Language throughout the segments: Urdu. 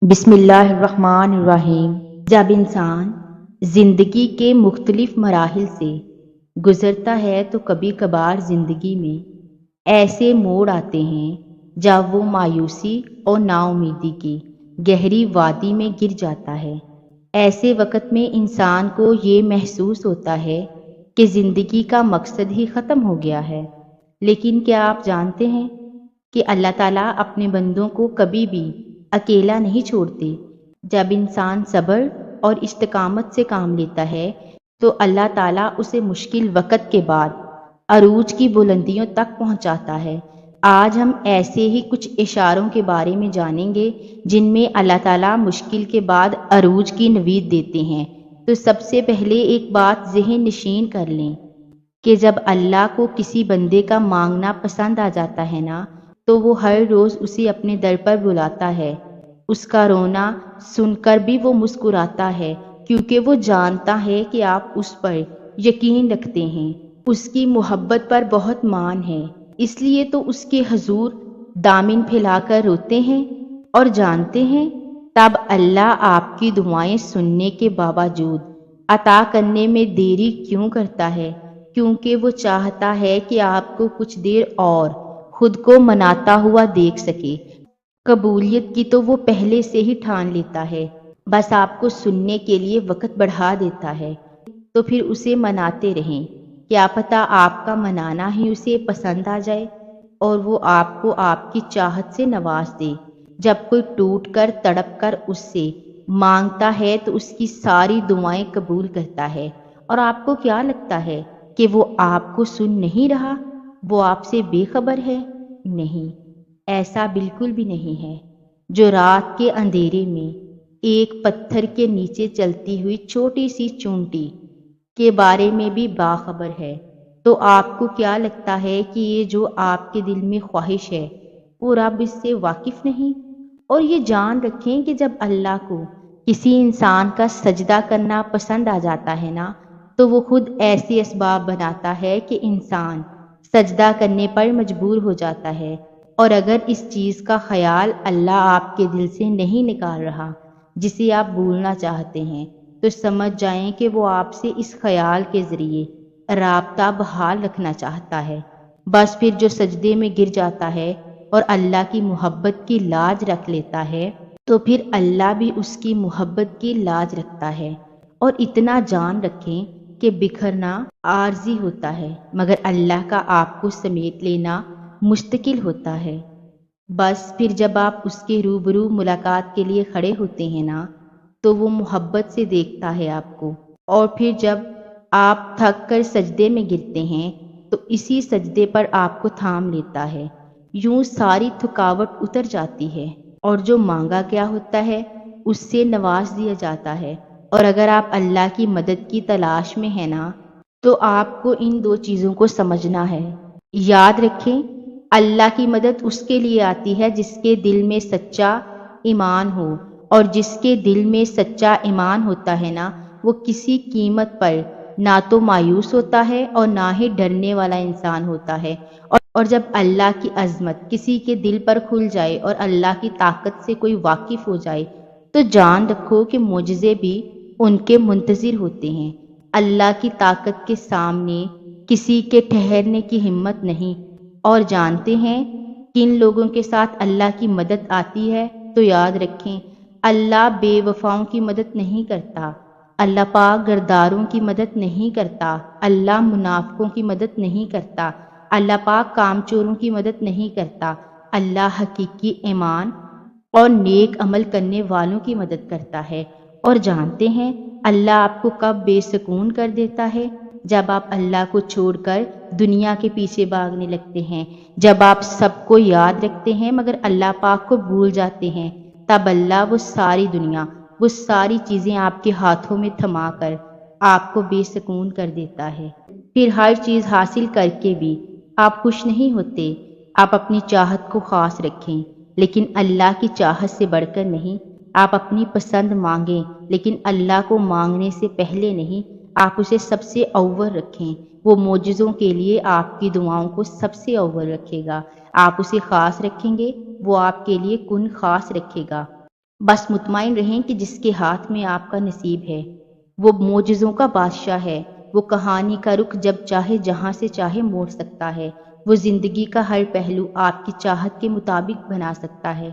بسم اللہ الرحمن الرحیم۔ جب انسان زندگی کے مختلف مراحل سے گزرتا ہے تو کبھی کبھار زندگی میں ایسے موڑ آتے ہیں جب وہ مایوسی اور نا امیدی کی گہری وادی میں گر جاتا ہے۔ ایسے وقت میں انسان کو یہ محسوس ہوتا ہے کہ زندگی کا مقصد ہی ختم ہو گیا ہے۔ لیکن کیا آپ جانتے ہیں کہ اللہ تعالیٰ اپنے بندوں کو کبھی بھی اکیلا نہیں چھوڑتے۔ جب انسان صبر اور استقامت سے کام لیتا ہے تو اللہ تعالیٰ اسے مشکل وقت کے بعد عروج کی بلندیوں تک پہنچاتا ہے۔ آج ہم ایسے ہی کچھ اشاروں کے بارے میں جانیں گے جن میں اللہ تعالیٰ مشکل کے بعد عروج کی نوید دیتے ہیں۔ تو سب سے پہلے ایک بات ذہن نشین کر لیں کہ جب اللہ کو کسی بندے کا مانگنا پسند آ جاتا ہے نا تو وہ ہر روز اسے اپنے در پر بلاتا ہے۔ اس کا رونا سن کر بھی وہ مسکراتا ہے کیونکہ وہ جانتا ہے کہ آپ اس پر یقین رکھتے ہیں، اس کی محبت پر بہت مان ہے، اس لیے تو اس کے حضور دامن پھیلا کر روتے ہیں اور جانتے ہیں تب اللہ آپ کی دعائیں سننے کے باوجود عطا کرنے میں دیری کیوں کرتا ہے؟ کیونکہ وہ چاہتا ہے کہ آپ کو کچھ دیر اور خود کو مناتا ہوا دیکھ سکے۔ قبولیت کی تو وہ پہلے سے ہی ٹھان لیتا ہے، بس آپ کو سننے کے لیے وقت بڑھا دیتا ہے۔ تو پھر اسے مناتے رہیں، کیا پتہ آپ کا منانا ہی اسے پسند آ جائے اور وہ آپ کو آپ کی چاہت سے نواز دے۔ جب کوئی ٹوٹ کر تڑپ کر اس سے مانگتا ہے تو اس کی ساری دعائیں قبول کرتا ہے۔ اور آپ کو کیا لگتا ہے کہ وہ آپ کو سن نہیں رہا؟ وہ آپ سے بے خبر ہے؟ نہیں، ایسا بالکل بھی نہیں ہے۔ جو رات کے اندھیرے میں ایک پتھر کے نیچے چلتی ہوئی چھوٹی سی چونٹی کے بارے میں بھی باخبر ہے، تو آپ کو کیا لگتا ہے کہ یہ جو آپ کے دل میں خواہش ہے وہ رب اس سے واقف نہیں؟ اور یہ جان رکھیں کہ جب اللہ کو کسی انسان کا سجدہ کرنا پسند آ جاتا ہے نا تو وہ خود ایسے اسباب بناتا ہے کہ انسان سجدہ کرنے پر مجبور ہو جاتا ہے۔ اور اگر اس چیز کا خیال اللہ آپ کے دل سے نہیں نکال رہا جسے آپ بھولنا چاہتے ہیں تو سمجھ جائیں کہ وہ آپ سے اس خیال کے ذریعے رابطہ بحال رکھنا چاہتا ہے۔ بس پھر جو سجدے میں گر جاتا ہے اور اللہ کی محبت کی لاج رکھ لیتا ہے تو پھر اللہ بھی اس کی محبت کی لاج رکھتا ہے۔ اور اتنا جان رکھیں کہ بکھرنا عارضی ہوتا ہے مگر اللہ کا آپ کو سمیٹ لینا مستقل ہوتا ہے۔ بس پھر جب آپ اس کے روبرو ملاقات کے لیے کھڑے ہوتے ہیں نا تو وہ محبت سے دیکھتا ہے آپ کو، اور پھر جب آپ تھک کر سجدے میں گرتے ہیں تو اسی سجدے پر آپ کو تھام لیتا ہے۔ یوں ساری تھکاوٹ اتر جاتی ہے اور جو مانگا کیا ہوتا ہے اس سے نواز دیا جاتا ہے۔ اور اگر آپ اللہ کی مدد کی تلاش میں ہیں نا تو آپ کو ان دو چیزوں کو سمجھنا ہے۔ یاد رکھیں، اللہ کی مدد اس کے لیے آتی ہے جس کے دل میں سچا ایمان ہو، اور جس کے دل میں سچا ایمان ہوتا ہے نا وہ کسی قیمت پر نہ تو مایوس ہوتا ہے اور نہ ہی ڈرنے والا انسان ہوتا ہے۔ اور جب اللہ کی عظمت کسی کے دل پر کھل جائے اور اللہ کی طاقت سے کوئی واقف ہو جائے تو جان رکھو کہ معجزے بھی ان کے منتظر ہوتے ہیں۔ اللہ کی طاقت کے سامنے کسی کے ٹھہرنے کی ہمت نہیں۔ اور جانتے ہیں کن لوگوں کے ساتھ اللہ کی مدد آتی ہے؟ تو یاد رکھیں، اللہ بے وفاؤں کی مدد نہیں کرتا، اللہ پاک غداروں کی مدد نہیں کرتا، اللہ منافقوں کی مدد نہیں کرتا، اللہ پاک کام چوروں کی مدد نہیں کرتا، اللہ حقیقی ایمان اور نیک عمل کرنے والوں کی مدد کرتا ہے۔ اور جانتے ہیں اللہ آپ کو کب بے سکون کر دیتا ہے؟ جب آپ اللہ کو چھوڑ کر دنیا کے پیچھے بھاگنے لگتے ہیں، جب آپ سب کو یاد رکھتے ہیں مگر اللہ پاک کو بھول جاتے ہیں، تب اللہ وہ ساری دنیا، وہ ساری چیزیں آپ کے ہاتھوں میں تھما کر آپ کو بے سکون کر دیتا ہے۔ پھر ہر چیز حاصل کر کے بھی آپ خوش نہیں ہوتے۔ آپ اپنی چاہت کو خاص رکھیں لیکن اللہ کی چاہت سے بڑھ کر نہیں۔ آپ اپنی پسند مانگیں لیکن اللہ کو مانگنے سے پہلے نہیں، آپ اسے سب سے اول رکھیں۔ وہ معجزوں کے لیے آپ کی دعاؤں کو سب سے اول رکھے گا۔ آپ اسے خاص رکھیں گے، وہ آپ کے لیے کن خاص رکھے گا۔ بس مطمئن رہیں کہ جس کے ہاتھ میں آپ کا نصیب ہے وہ معجزوں کا بادشاہ ہے، وہ کہانی کا رخ جب چاہے جہاں سے چاہے موڑ سکتا ہے، وہ زندگی کا ہر پہلو آپ کی چاہت کے مطابق بنا سکتا ہے۔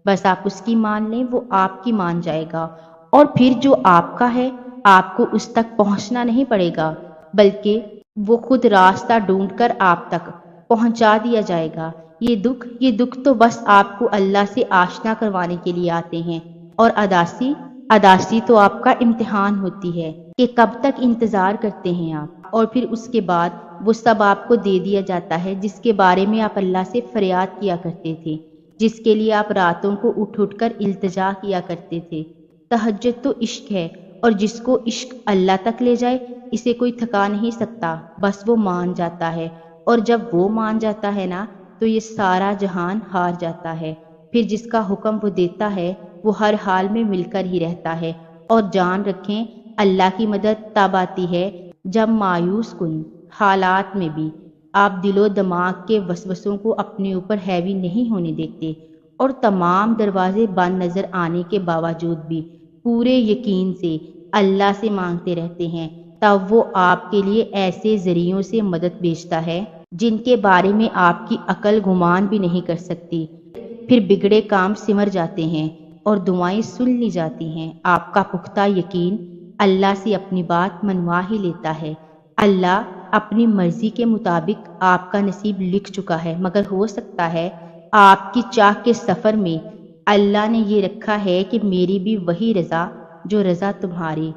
بس آپ اس کی مان لیں، وہ آپ کی مان جائے گا، اور پھر جو آپ کا ہے آپ کو اس تک پہنچنا نہیں پڑے گا، بلکہ وہ خود راستہ ڈھونڈ کر آپ تک پہنچا دیا جائے گا۔ یہ دکھ تو بس آپ کو اللہ سے آشنا کروانے کے لیے آتے ہیں، اور اداسی تو آپ کا امتحان ہوتی ہے کہ کب تک انتظار کرتے ہیں آپ، اور پھر اس کے بعد وہ سب آپ کو دے دیا جاتا ہے جس کے بارے میں آپ اللہ سے فریاد کیا کرتے تھے، جس کے لیے آپ راتوں کو اٹھ کر التجا کیا کرتے تھے۔ تہجد تو عشق ہے، اور جس کو عشق اللہ تک لے جائے اسے کوئی تھکا نہیں سکتا، بس وہ مان جاتا ہے، اور جب وہ مان جاتا ہے نا تو یہ سارا جہان ہار جاتا ہے۔ پھر جس کا حکم وہ دیتا ہے وہ ہر حال میں مل کر ہی رہتا ہے، اور جان رکھیں اللہ کی مدد تب آتی ہے جب مایوس کن حالات میں بھی آپ دل و دماغ کے وسوسوں کو اپنے اوپر ہیوی نہیں ہونے دیتے، اور تمام دروازے بند نظر آنے کے باوجود بھی پورے یقین سے اللہ سے مانگتے رہتے ہیں، تب وہ آپ کے لیے ایسے ذریعوں سے مدد بھیجتا ہے جن کے بارے میں آپ کی عقل گمان بھی نہیں کر سکتی۔ پھر بگڑے کام سمر جاتے ہیں اور دعائیں سن لی جاتی ہیں۔ آپ کا پختہ یقین اللہ سے اپنی بات منوا ہی لیتا ہے۔ اللہ اپنی مرضی کے مطابق آپ کا نصیب لکھ چکا ہے، مگر ہو سکتا ہے آپ کی چاہ کے سفر میں اللہ نے یہ رکھا ہے کہ میری بھی وہی رضا جو رضا تمہاری۔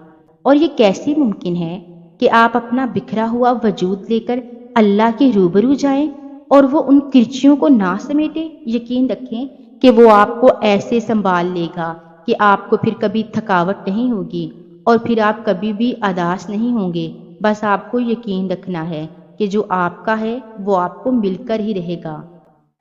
اور یہ کیسے ممکن ہے کہ آپ اپنا بکھرا ہوا وجود لے کر اللہ کے روبرو جائیں اور وہ ان کرچیوں کو نہ سمیٹے؟ یقین رکھیں کہ وہ آپ کو ایسے سنبھال لے گا کہ آپ کو پھر کبھی تھکاوٹ نہیں ہوگی، اور پھر آپ کبھی بھی اداس نہیں ہوں گے۔ بس آپ کو یقین رکھنا ہے کہ جو آپ کا ہے وہ آپ کو مل کر ہی رہے گا۔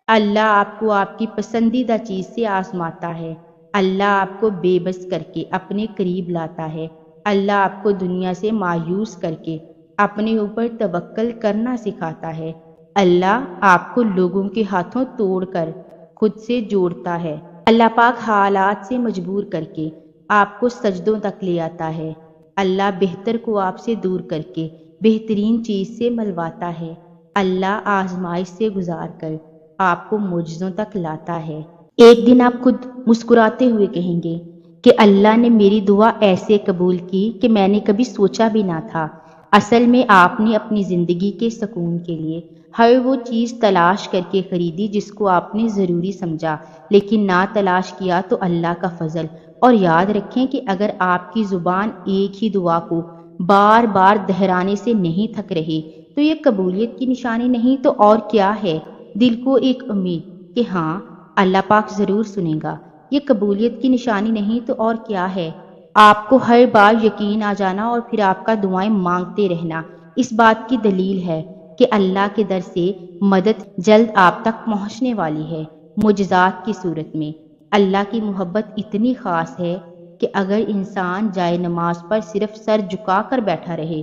اللہ آپ کو آپ کی پسندیدہ چیز سے آزماتا ہے، اللہ آپ کو بے بس کر کے اپنے قریب لاتا ہے، اللہ آپ کو دنیا سے مایوس کر کے اپنے اوپر توکل کرنا سکھاتا ہے، اللہ آپ کو لوگوں کے ہاتھوں توڑ کر خود سے جوڑتا ہے، اللہ پاک حالات سے مجبور کر کے آپ کو سجدوں تک لے آتا ہے، اللہ بہتر کو آپ سے دور کر کے بہترین چیز سے ملواتا ہے، اللہ آزمائش سے گزار کر آپ کو معجزوں تک لاتا ہے۔ ایک دن آپ خود مسکراتے ہوئے کہیں گے کہ اللہ نے میری دعا ایسے قبول کی کہ میں نے کبھی سوچا بھی نہ تھا۔ اصل میں آپ نے اپنی زندگی کے سکون کے لیے ہر وہ چیز تلاش کر کے خریدی جس کو آپ نے ضروری سمجھا، لیکن نہ تلاش کیا تو اللہ کا فضل۔ اور یاد رکھیں کہ اگر آپ کی زبان ایک ہی دعا کو بار بار دہرانے سے نہیں تھک رہی تو یہ قبولیت کی نشانی نہیں تو اور کیا ہے؟ دل کو ایک امید کہ ہاں اللہ پاک ضرور سنے گا، یہ قبولیت کی نشانی نہیں تو اور کیا ہے؟ آپ کو ہر بار یقین آ جانا اور پھر آپ کا دعائیں مانگتے رہنا اس بات کی دلیل ہے کہ اللہ کے در سے مدد جلد آپ تک پہنچنے والی ہے، معجزات کی صورت میں۔ اللہ کی محبت اتنی خاص ہے کہ اگر انسان جائے نماز پر صرف سر جھکا کر بیٹھا رہے،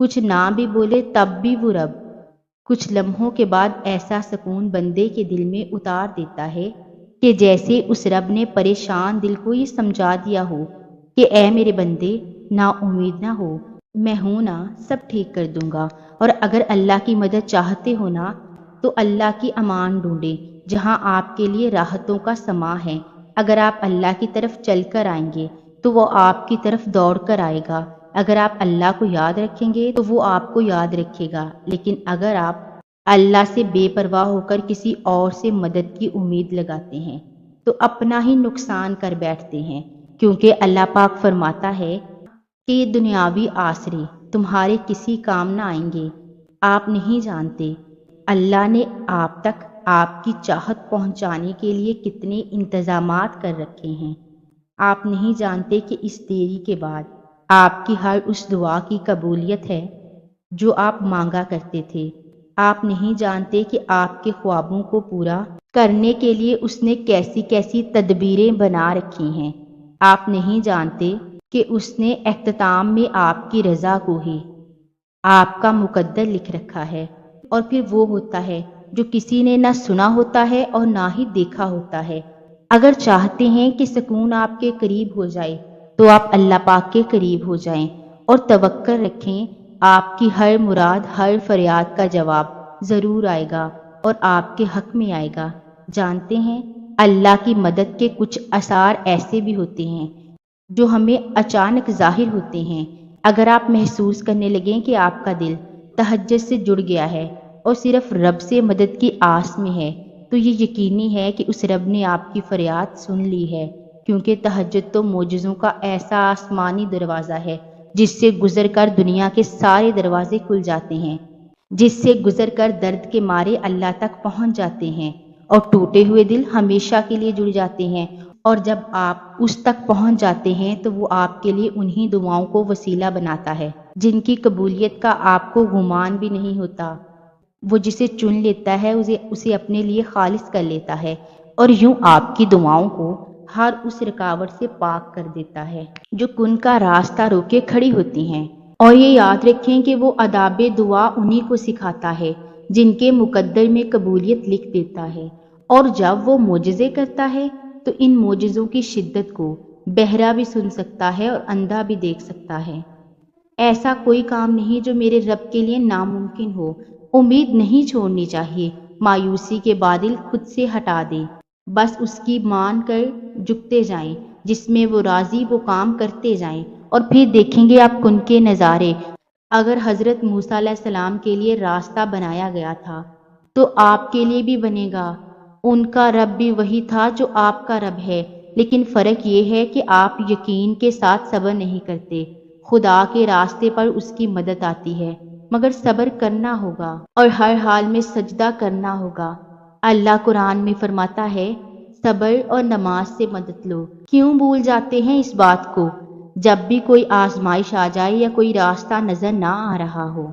کچھ نہ بھی بولے، تب بھی وہ رب کچھ لمحوں کے بعد ایسا سکون بندے کے دل میں اتار دیتا ہے کہ جیسے اس رب نے پریشان دل کو یہ سمجھا دیا ہو کہ اے میرے بندے، نا امید نہ ہو، میں ہوں نا، سب ٹھیک کر دوں گا۔ اور اگر اللہ کی مدد چاہتے ہو نا تو اللہ کی امان ڈھونڈیں جہاں آپ کے لیے راحتوں کا سماں ہے۔ اگر آپ اللہ کی طرف چل کر آئیں گے تو وہ آپ کی طرف دوڑ کر آئے گا، اگر آپ اللہ کو یاد رکھیں گے تو وہ آپ کو یاد رکھے گا، لیکن اگر آپ اللہ سے بے پرواہ ہو کر کسی اور سے مدد کی امید لگاتے ہیں تو اپنا ہی نقصان کر بیٹھتے ہیں، کیونکہ اللہ پاک فرماتا ہے کہ یہ دنیاوی آسرے تمہارے کسی کام نہ آئیں گے۔ آپ نہیں جانتے اللہ نے آپ تک آپ کی چاہت پہنچانے کے لیے کتنے انتظامات کر رکھے ہیں۔ آپ نہیں جانتے کہ اس دیری کے بعد آپ کی ہر اس دعا کی قبولیت ہے جو آپ مانگا کرتے تھے۔ آپ نہیں جانتے کہ آپ کے خوابوں کو پورا کرنے کے لیے اس نے کیسی کیسی تدبیریں بنا رکھی ہیں۔ آپ نہیں جانتے کہ اس نے اختتام میں آپ کی رضا کو ہی آپ کا مقدر لکھ رکھا ہے، اور پھر وہ ہوتا ہے جو کسی نے نہ سنا ہوتا ہے اور نہ ہی دیکھا ہوتا ہے، اگر چاہتے ہیں کہ سکون آپ کے قریب ہو جائے تو آپ اللہ پاک کے قریب ہو جائیں اور توکل رکھیں، آپ کی ہر مراد، ہر فریاد کا جواب ضرور آئے گا اور آپ کے حق میں آئے گا۔ جانتے ہیں اللہ کی مدد کے کچھ آثار ایسے بھی ہوتے ہیں جو ہمیں اچانک ظاہر ہوتے ہیں۔ اگر آپ محسوس کرنے لگیں کہ آپ کا دل تہجد سے جڑ گیا ہے اور صرف رب سے مدد کی آس میں ہے، تو یہ یقینی ہے کہ اس رب نے آپ کی فریاد سن لی ہے، کیونکہ تہجد تو معجزوں کا ایسا آسمانی دروازہ ہے جس سے گزر کر دنیا کے سارے دروازے کھل جاتے ہیں، جس سے گزر کر درد کے مارے اللہ تک پہنچ جاتے ہیں اور ٹوٹے ہوئے دل ہمیشہ کے لیے جڑ جاتے ہیں۔ اور جب آپ اس تک پہنچ جاتے ہیں تو وہ آپ کے لیے انہی دعاؤں کو وسیلہ بناتا ہے جن کی قبولیت کا آپ کو گمان بھی نہیں ہوتا۔ وہ جسے چن لیتا ہے اسے اپنے لیے خالص کر لیتا ہے اور یوں آپ کی دعاؤں کو ہر اس رکاوٹ سے پاک کر دیتا ہے جو کن کا راستہ روکے کھڑی ہوتی ہیں۔ اور یہ یاد رکھیں کہ وہ آداب دعا انہی کو سکھاتا ہے جن کے مقدر میں قبولیت لکھ دیتا ہے، اور جب وہ معجزے کرتا ہے تو ان معجزوں کی شدت کو بہرا بھی سن سکتا ہے اور اندھا بھی دیکھ سکتا ہے۔ ایسا کوئی کام نہیں جو میرے رب کے لیے ناممکن ہو۔ امید نہیں چھوڑنی چاہیے، مایوسی کے بادل خود سے ہٹا دیں، بس اس کی مان کر جھکتے جائیں، جس میں وہ راضی وہ کام کرتے جائیں اور پھر دیکھیں گے آپ کن کے نظارے۔ اگر حضرت موسیٰ علیہ السلام کے لیے راستہ بنایا گیا تھا تو آپ کے لیے بھی بنے گا۔ ان کا رب بھی وہی تھا جو آپ کا رب ہے، لیکن فرق یہ ہے کہ آپ یقین کے ساتھ صبر نہیں کرتے۔ خدا کے راستے پر اس کی مدد آتی ہے، مگر صبر کرنا ہوگا اور ہر حال میں سجدہ کرنا ہوگا۔ اللہ قرآن میں فرماتا ہے، صبر اور نماز سے مدد لو۔ کیوں بھول جاتے ہیں اس بات کو؟ جب بھی کوئی آزمائش آ جائے یا کوئی راستہ نظر نہ آ رہا ہو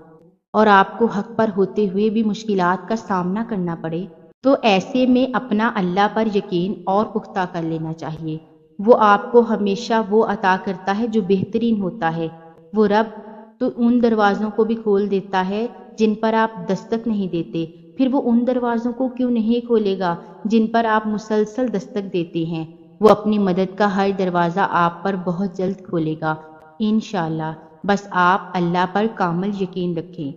اور آپ کو حق پر ہوتے ہوئے بھی مشکلات کا سامنا کرنا پڑے، تو ایسے میں اپنا اللہ پر یقین اور پختہ کر لینا چاہیے۔ وہ آپ کو ہمیشہ وہ عطا کرتا ہے جو بہترین ہوتا ہے۔ وہ رب تو ان دروازوں کو بھی کھول دیتا ہے جن پر آپ دستک نہیں دیتے، پھر وہ ان دروازوں کو کیوں نہیں کھولے گا جن پر آپ مسلسل دستک دیتے ہیں؟ وہ اپنی مدد کا ہر دروازہ آپ پر بہت جلد کھولے گا انشاءاللہ۔ بس آپ اللہ پر کامل یقین رکھیں۔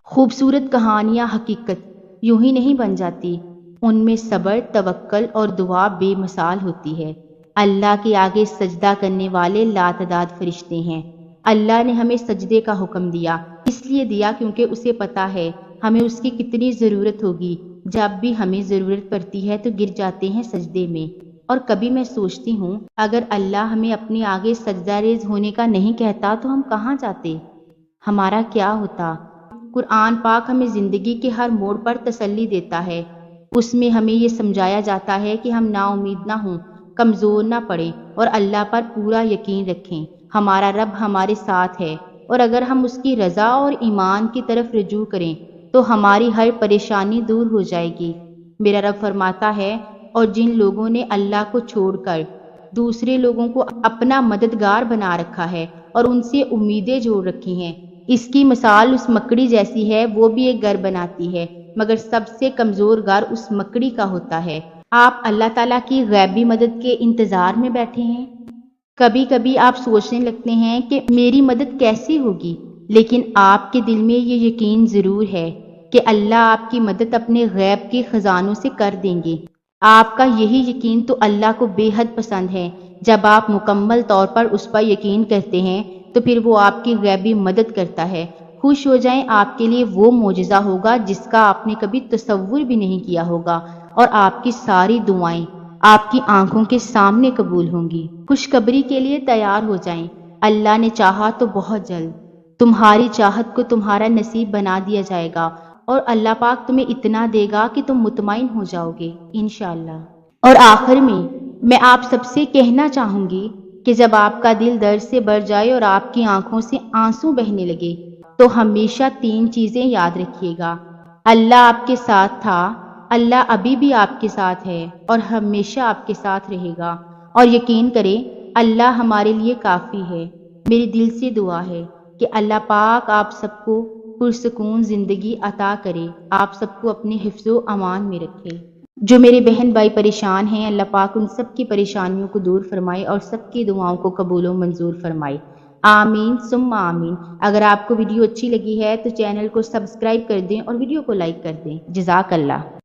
خوبصورت کہانیاں حقیقت یوں ہی نہیں بن جاتی، ان میں صبر، توکل اور دعا بے مثال ہوتی ہے۔ اللہ کے آگے سجدہ کرنے والے لاتعداد فرشتے ہیں۔ اللہ نے ہمیں سجدے کا حکم دیا، اس لیے دیا کیونکہ اسے پتا ہے ہمیں اس کی کتنی ضرورت ہوگی۔ جب بھی ہمیں ضرورت پڑتی ہے تو گر جاتے ہیں سجدے میں، اور کبھی میں سوچتی ہوں اگر اللہ ہمیں اپنے آگے سجدہ ریز ہونے کا نہیں کہتا تو ہم کہاں جاتے؟ ہمارا کیا ہوتا؟ قرآن پاک ہمیں زندگی کے ہر موڑ پر تسلی دیتا ہے۔ اس میں ہمیں یہ سمجھایا جاتا ہے کہ ہم نا امید نہ ہوں، کمزور نہ پڑیں اور اللہ پر پورا یقین رکھیں۔ ہمارا رب ہمارے ساتھ ہے، اور اگر ہم اس کی رضا اور ایمان کی طرف رجوع کریں تو ہماری ہر پریشانی دور ہو جائے گی۔ میرا رب فرماتا ہے، اور جن لوگوں نے اللہ کو چھوڑ کر دوسرے لوگوں کو اپنا مددگار بنا رکھا ہے اور ان سے امیدیں جوڑ رکھی ہیں، اس کی مثال اس مکڑی جیسی ہے۔ وہ بھی ایک گھر بناتی ہے، مگر سب سے کمزور گھر اس مکڑی کا ہوتا ہے۔ آپ اللہ تعالیٰ کی غیبی مدد کے انتظار میں بیٹھے ہیں؟ کبھی کبھی آپ سوچنے لگتے ہیں کہ میری مدد کیسی ہوگی، لیکن آپ کے دل میں یہ یقین ضرور ہے کہ اللہ آپ کی مدد اپنے غیب کے خزانوں سے کر دیں گے۔ آپ کا یہی یقین تو اللہ کو بے حد پسند ہے۔ جب آپ مکمل طور پر اس پر یقین کرتے ہیں تو پھر وہ آپ کی غیبی مدد کرتا ہے۔ خوش ہو جائیں، آپ کے لیے وہ معجزہ ہوگا جس کا آپ نے کبھی تصور بھی نہیں کیا ہوگا، اور آپ کی ساری دعائیں آپ کی آنکھوں کے سامنے قبول ہوں گی۔ خوشخبری کے لیے تیار ہو جائیں، اللہ نے چاہا تو بہت جلد تمہاری چاہت کو تمہارا نصیب بنا دیا جائے گا، اور اللہ پاک تمہیں اتنا دے گا کہ تم مطمئن ہو جاؤ گے انشاءاللہ۔ اور آخر میں آپ سب سے کہنا چاہوں گی کہ جب آپ کا دل درد سے بھر جائے اور آپ کی آنکھوں سے آنسو بہنے لگے تو ہمیشہ 3 چیزیں یاد رکھیے گا۔ اللہ آپ کے ساتھ تھا، اللہ ابھی بھی آپ کے ساتھ ہے اور ہمیشہ آپ کے ساتھ رہے گا، اور یقین کریں اللہ ہمارے لیے کافی ہے۔ میری دل سے دعا ہے کہ اللہ پاک آپ سب کو پرسکون زندگی عطا کرے، آپ سب کو اپنے حفظ و امان میں رکھے۔ جو میرے بہن بھائی پریشان ہیں، اللہ پاک ان سب کی پریشانیوں کو دور فرمائے اور سب کی دعاؤں کو قبول و منظور فرمائے، آمین ثم آمین۔ اگر آپ کو ویڈیو اچھی لگی ہے تو چینل کو سبسکرائب کر دیں اور ویڈیو کو لائک کر دیں۔ جزاک اللہ۔